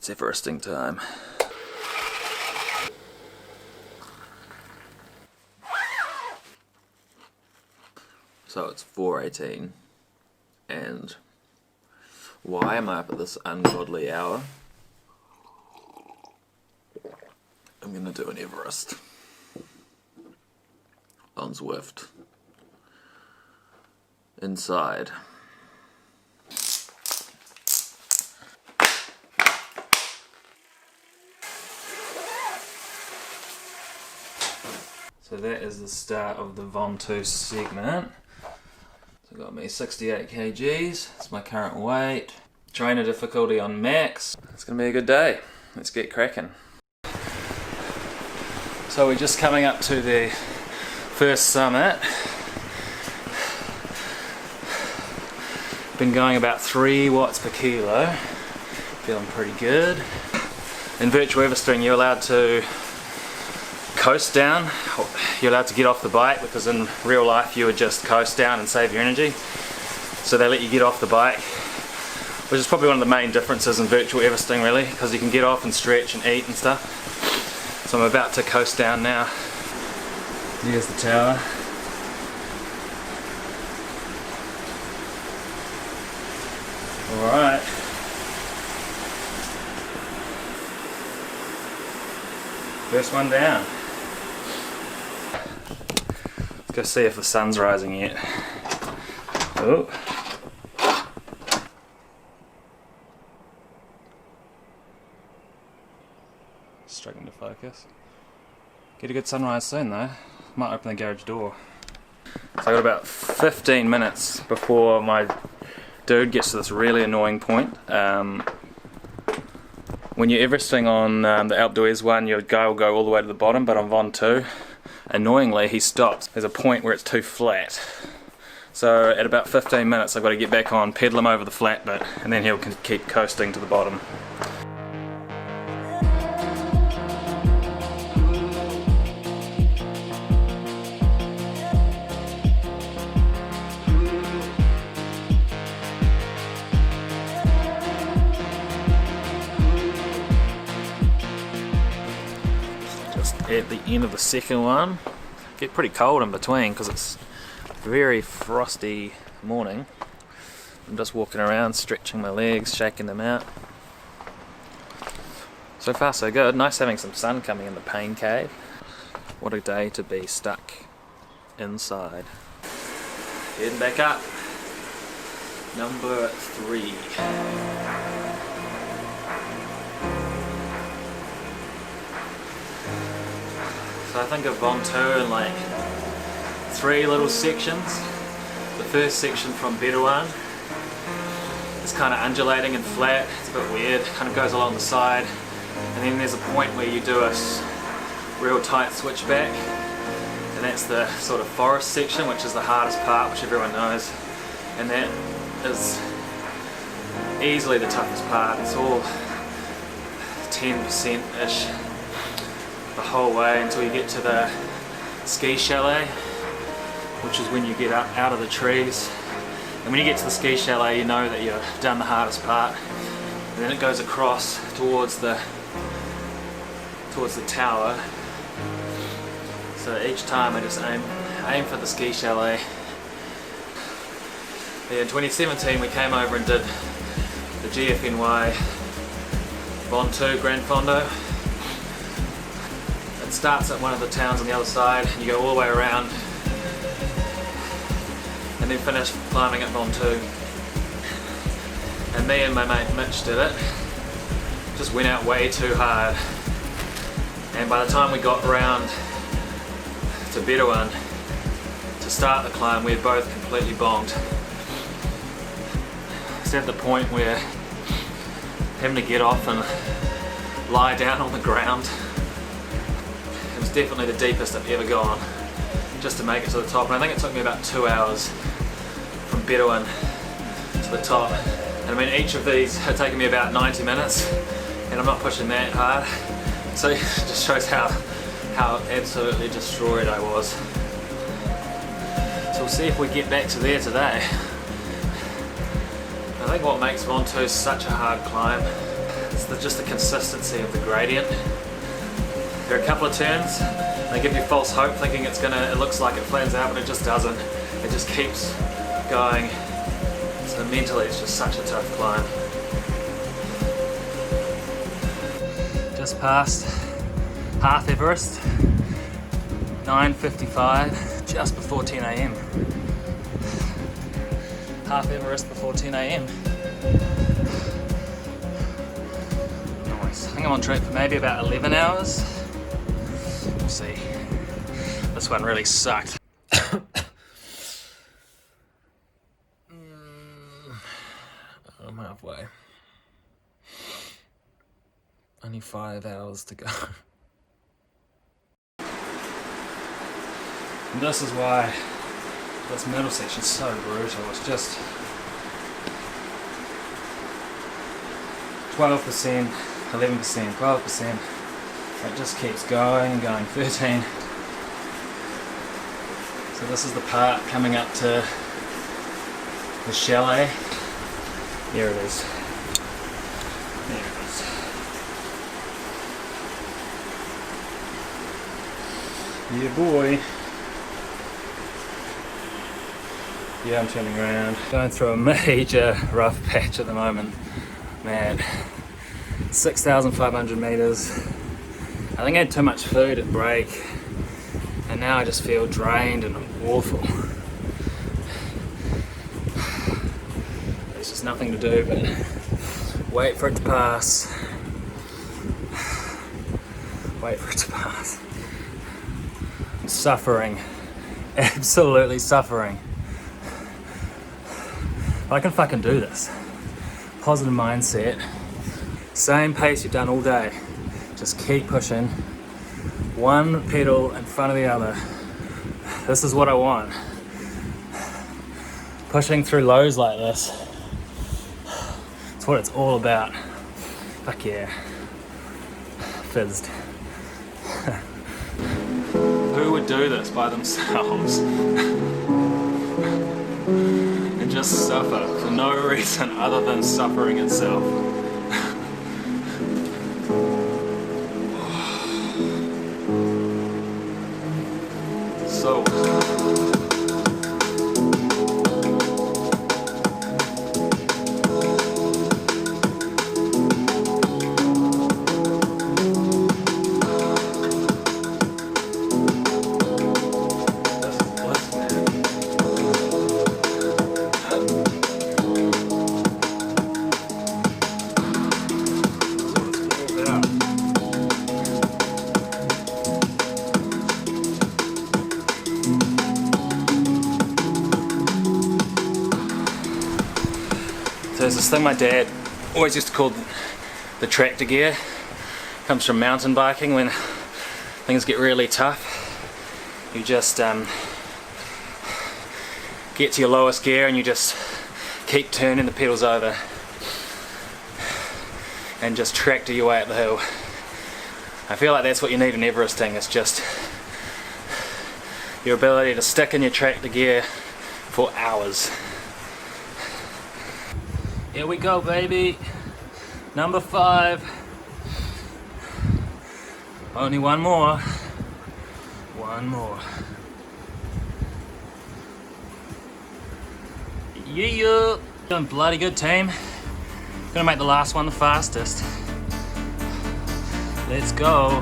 It's Everesting time. So it's 4:18, and why am I up at this ungodly hour? I'm gonna do an Everest on Zwift inside. So that is the start of the Ventoux segment. So got me 68 kgs, that's my current weight. Trainer difficulty on max. It's gonna be a good day. Let's get cracking. So we're just coming up to the first summit. Been going about 3 watts per kilo. Feeling pretty good. In virtual Everesting you're allowed to coast down. You're allowed to get off the bike, because in real life you would just coast down and save your energy. So they let you get off the bike, which is probably one of the main differences in virtual Everesting really, because you can get off and stretch and eat and stuff. So I'm about to coast down now. Here's the tower. Alright. First one down. Let's go see if the sun's rising yet. Oh. Struggling to focus. Get a good sunrise soon though. Might open the garage door. So I got about 15 minutes before my dude gets to this really annoying point. When you're Everesting on the Alpe d'Huez one, your guy will go all the way to the bottom, but on Ventoux, annoyingly, he stops. There's a point where it's too flat. So at about 15 minutes, I've got to get back on, pedal him over the flat bit, and then he'll keep coasting to the bottom. At the end of the second one, get pretty cold in between because it's a very frosty morning. I'm just walking around, stretching my legs, shaking them out. So far so good. Nice having some sun coming in the pain cave. What a day to be stuck inside. Heading back up. Number 3. So I think of Ventoux in like 3 little sections. The first section from Ventoux is kind of undulating and flat, it's a bit weird, kind of goes along the side, and then there's a point where you do a real tight switchback, and that's the sort of forest section, which is the hardest part, which everyone knows, and that is easily the toughest part. It's all 10%-ish the whole way until you get to the ski chalet, which is when you get up out of the trees. And when you get to the ski chalet, you know that you've done the hardest part, and then it goes across towards the tower. So each time I just aim for the ski chalet. Yeah, in 2017 we came over and did the GFNY Ventoux Grand Fondo. It starts at one of the towns on the other side, and you go all the way around and then finish climbing at Ventoux. And me and my mate Mitch did it. Just went out way too hard, and by the time we got round to Ventoux to start the climb, we had both completely bombed. It's at the point where having to get off and lie down on the ground. It was definitely the deepest I've ever gone just to make it to the top, and I think it took me about 2 hours from Ventoux to the top. And I mean, each of these had taken me about 90 minutes, and I'm not pushing that hard, so it just shows how absolutely destroyed I was. So we'll see if we get back to there today. I think what makes Ventoux such a hard climb just the consistency of the gradient. There are a couple of turns, they give you false hope thinking it looks like it flattens out, but it just doesn't. It just keeps going. So mentally it's just such a tough climb. Just past half Everest, 9:55, just before 10 AM. Half Everest before 10 AM. Nice. I think I'm on track for maybe about 11 hours. We'll see. This one really sucked. I'm halfway. Only 5 hours to go. And this is why this middle section is so brutal. It's just 12%, 11%, 12%. It just keeps going and going. 13. So this is the part coming up to the chalet. There it is. There it is. Yeah, boy. Yeah, I'm turning around. Going through a major rough patch at the moment. Man, 6,500 meters. I think I had too much food at break, and now I just feel drained and awful. There's just nothing to do but wait for it to pass. Wait for it to pass. I'm suffering, absolutely suffering. I can fucking do this. Positive mindset, same pace you've done all day. Just keep pushing, one pedal in front of the other. This is what I want. Pushing through lows like this, it's what it's all about. Fuck yeah. Fizzed. Who would do this by themselves? And just suffer for no reason other than suffering itself. So there's this thing my dad always used to call the tractor gear. Comes from mountain biking. When things get really tough, you just get to your lowest gear and you just keep turning the pedals over and just tractor your way up the hill. I feel like that's what you need in Everesting. It's just your ability to stick in your tractor gear for hours. Here we go, baby. Number 5. Only one more. One more. Yeah. Doing bloody good, team. Gonna make the last one the fastest. Let's go.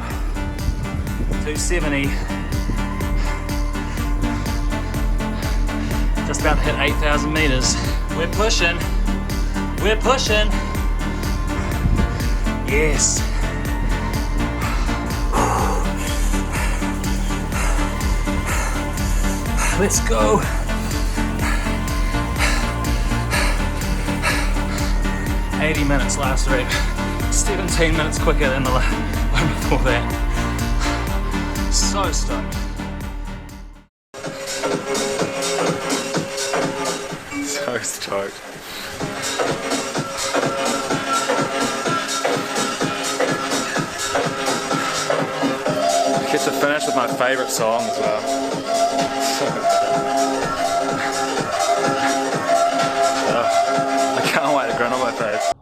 270. Just about to hit 8,000 meters. We're pushing. We're pushing. Yes. Let's go. 80 minutes last week. 17 minutes quicker than the one before that. So stoked. So stoked. Get to finish with my favourite song as well. I can't wait to grin on my face.